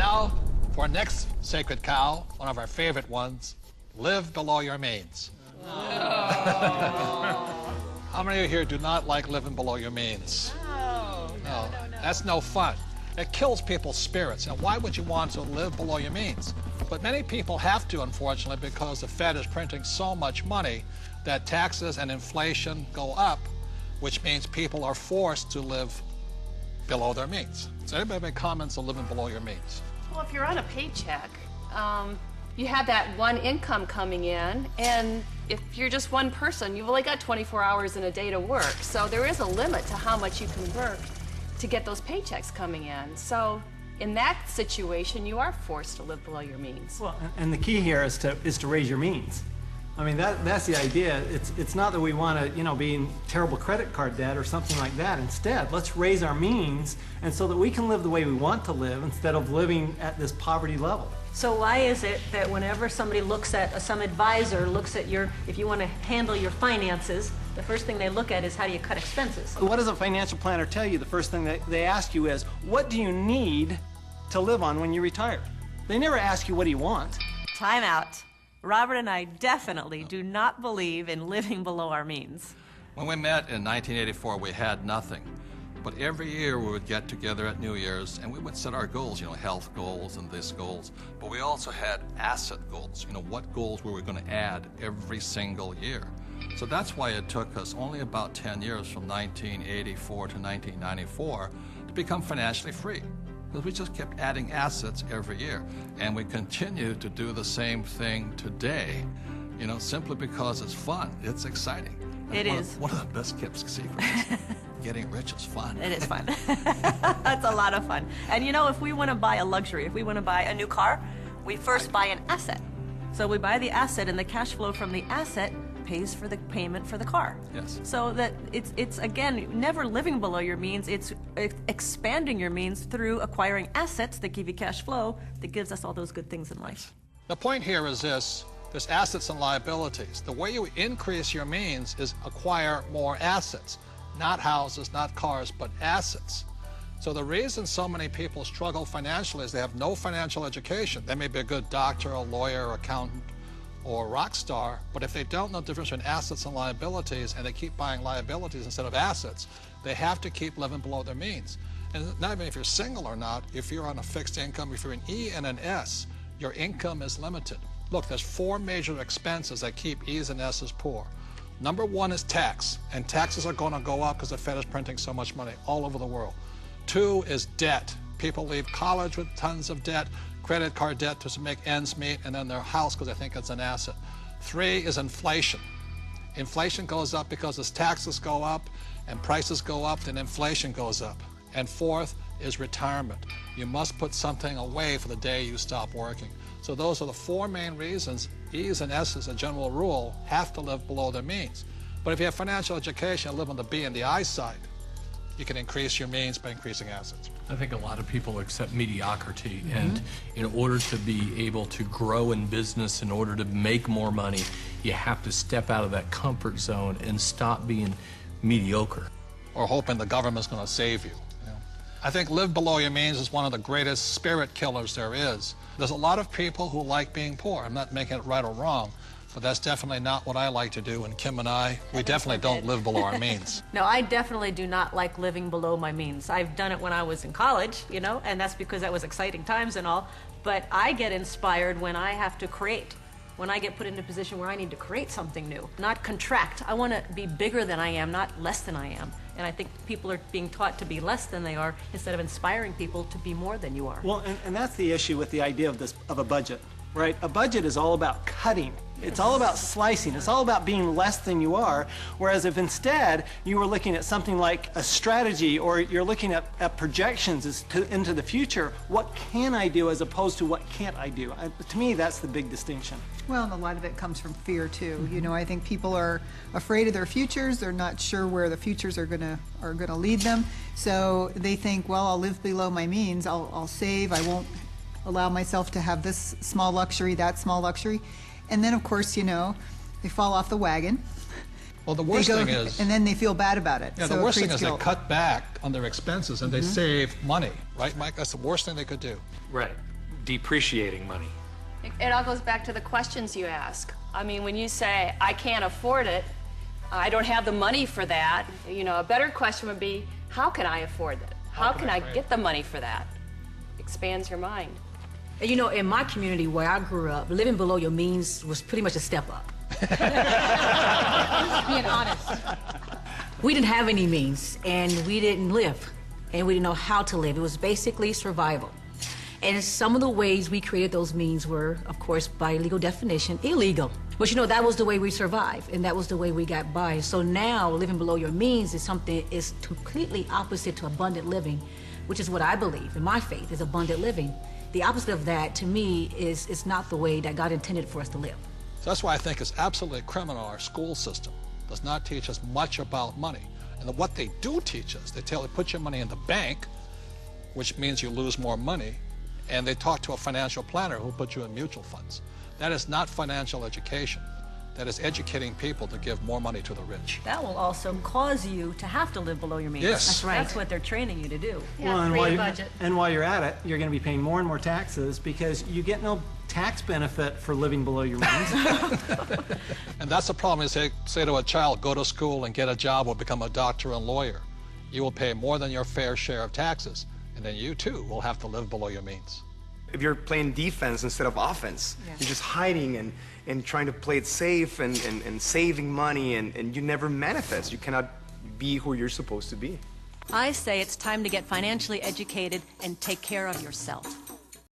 now, for our next sacred cow, one of our favorite ones, live below your means. How many of you here do not like living below your means? No. That's no fun. It kills people's spirits. Now, why would you want to live below your means? But many people have to, unfortunately, because the Fed is printing so much money that taxes and inflation go up, which means people are forced to live below their means. So anybody make comments on living below your means? Well, if you're on a paycheck, you have that one income coming in, and if you're just one person, you've only got 24 hours in a day to work. So there is a limit to how much you can work to get those paychecks coming in. So in that situation, you are forced to live below your means. Well, and the key here is to raise your means. I mean, that's the idea. It's not that we want to, be in terrible credit card debt or something like that. Instead, let's raise our means, and so that we can live the way we want to live instead of living at this poverty level. So why is it that whenever somebody looks at, some advisor looks at if you want to handle your finances, the first thing they look at is how do you cut expenses? What does a financial planner tell you? The first thing that they ask you is, what do you need to live on when you retire? They never ask you, what do you want? Time out. Robert and I definitely do not believe in living below our means. When we met in 1984, we had nothing. But every year we would get together at New Year's and we would set our goals, health goals and this goals. But we also had asset goals, what goals were we going to add every single year. So that's why it took us only about 10 years from 1984 to 1994 to become financially free. Because we just kept adding assets every year. And we continue to do the same thing today, simply because it's fun, it's exciting. It is. One of the best kept secrets. Getting rich is fun. It is fun. That's a lot of fun. And if we want to buy a luxury, if we want to buy a new car, we first buy an asset. So we buy the asset, and the cash flow from the asset pays for the payment for the car. Yes. So that it's again, never living below your means. It's expanding your means through acquiring assets that give you cash flow that gives us all those good things in life. The point here is this. There's assets and liabilities. The way you increase your means is acquire more assets. Not houses, not cars, but assets. So the reason so many people struggle financially is they have no financial education. They may be a good doctor, a lawyer, accountant, or a rock star, but if they don't know the difference between assets and liabilities, and they keep buying liabilities instead of assets, they have to keep living below their means. And not even if you're single or not, if you're on a fixed income, if you're an E and an S, your income is limited. Look, there's 4 major expenses that keep E's and S's poor. Number 1 is tax, and taxes are going to go up because the Fed is printing so much money all over the world. 2 is debt. People leave college with tons of debt, credit card debt to make ends meet, and then their house because they think it's an asset. 3 is inflation. Inflation goes up because as taxes go up and prices go up, then inflation goes up. And 4th is retirement. You must put something away for the day you stop working. So those are the 4 main reasons E's and S's, as a general rule, have to live below their means. But if you have financial education and live on the B and the I side, you can increase your means by increasing assets. I think a lot of people accept mediocrity, and in order to be able to grow in business, in order to make more money, you have to step out of that comfort zone and stop being mediocre. Or hoping the government's going to save you. I think live below your means is one of the greatest spirit killers there is. There's a lot of people who like being poor. I'm not making it right or wrong, but that's definitely not what I like to do. And Kim and I, we definitely don't live below our means. No, I definitely do not like living below my means. I've done it when I was in college, and that's because that was exciting times and all, but I get inspired when I have to create. When I get put in a position where I need to create something new, not contract. I want to be bigger than I am, not less than I am. And I think people are being taught to be less than they are instead of inspiring people to be more than you are. Well, and that's the issue with the idea of a budget, right? A budget is all about cutting. It's all about slicing. It's all about being less than you are. Whereas if instead you were looking at something like a strategy, or you're looking at projections into the future, what can I do as opposed to what can't I do? To me, that's the big distinction. Well, and a lot of it comes from fear too. I think people are afraid of their futures. They're not sure where the futures are gonna lead them. So they think, well, I'll live below my means. I'll save. I won't allow myself to have this small luxury, that small luxury. And then, of course, they fall off the wagon. Well, the worst thing is... And then they feel bad about it. Yeah, so the worst thing is guilt. they cut back on their expenses and they save money, right, Mike? That's the worst thing they could do. Right. depreciating money. It all goes back to the questions you ask. I mean, when you say, I can't afford it, I don't have the money for that, you know, a better question would be, how can I afford it? How can I get the money for that? Expands your mind. And you know, in my community where I grew up, living below your means was pretty much a step up. Being honest. We didn't have any means, and we didn't live, and we didn't know how to live. It was basically survival. And some of the ways we created those means were, of course, by legal definition, illegal. But you know, that was the way we survived, and that was the way we got by. So now, living below your means is something is completely opposite to abundant living, which is what I believe, in my faith, is abundant living. The opposite of that, to me, is not the way that God intended for us to live. So that's why I think it's absolutely criminal our school system does not teach us much about money. And what they do teach us, they tell you put your money in the bank, which means you lose more money, and they talk to a financial planner who put you in mutual funds. That is not financial education. That is educating people to give more money to the rich. That will also cause you to have to live below your means. Yes. That's right. That's what they're training you to do. Yeah, create a budget. And while you're at it, you're going to be paying more and more taxes because you get no tax benefit for living below your means. And that's the problem. Is say to a child, go to school and get a job or become a doctor and lawyer. You will pay more than your fair share of taxes, and then you too will have to live below your means. If you're playing defense instead of offense, you're just hiding and trying to play it safe and saving money, and you never manifest. You cannot be who you're supposed to be. I say it's time to get financially educated and take care of yourself.